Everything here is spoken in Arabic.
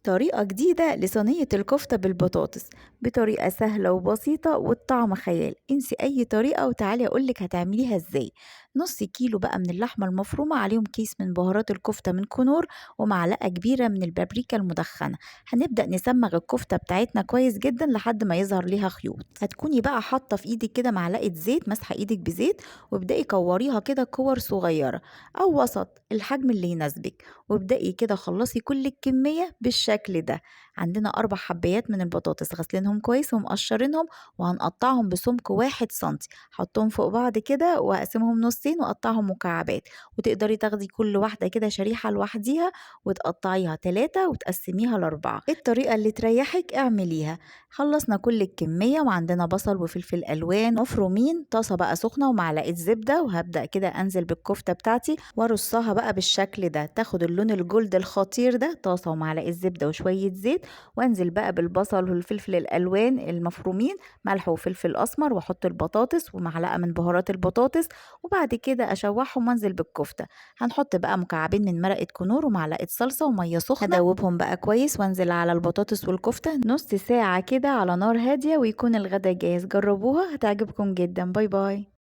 طريقة جديدة لصينية الكفتة بالبطاطس بطريقة سهلة وبسيطة والطعم خيال. انسي اي طريقة وتعالي اقولك هتعمليها ازاي. نص كيلو بقى من اللحمة المفرومة، عليهم كيس من بهارات الكفتة من كنور، ومعلقة كبيرة من البابريكا المدخنة. هنبدأ نسمغ الكفتة بتاعتنا كويس جدا لحد ما يظهر ليها خيوط. هتكوني بقى حاطة في ايدك كده معلقة زيت، مسحة ايدك بزيت، وابدأي كوريها كده كور صغيرة او وسط الحجم اللي يناسبك، وابدأي كده خلصي كل الكمية بالشكل ده. عندنا 4 حبايات من البطاطس غسلينهم كويس ومقشرينهم، وهنقطعهم بسمك 1 سنتي. حطهم فوق بعض كده وهقسمهم نصين وأقطعهم مكعبات، وتقدري تاخدي كل واحدة كده شريحة لوحديها وتقطعيها 3 وتقسميها ل4. الطريقة اللي تريحك اعمليها. خلصنا كل الكمية، وعندنا بصل وفلفل ألوان مفرومين. طاسة بقى سخنة ومعلقة زبدة، وهبدأ كده أنزل بالكفتة بتاعتي وارصها بقى بالشكل ده تاخد اللون الجولد الخطير ده. طاسة ومعلقة زبدة وشوية زيت، وانزل بقى بالبصل والفلفل الألوان المفرومين، ملح وفلفل أسمر، واحط البطاطس ومعلقة من بهارات البطاطس، وبعد كده أشوحهم وانزل بالكفتة. هنحط بقى مكعبين من مرقة كنور ومعلقة صلصة ومية سخنة، هدوبهم بقى كويس وانزل على البطاطس والكفتة نص ساعة كده على نار هادية، ويكون الغدا جاهز. جربوها هتعجبكم جدا. باي باي.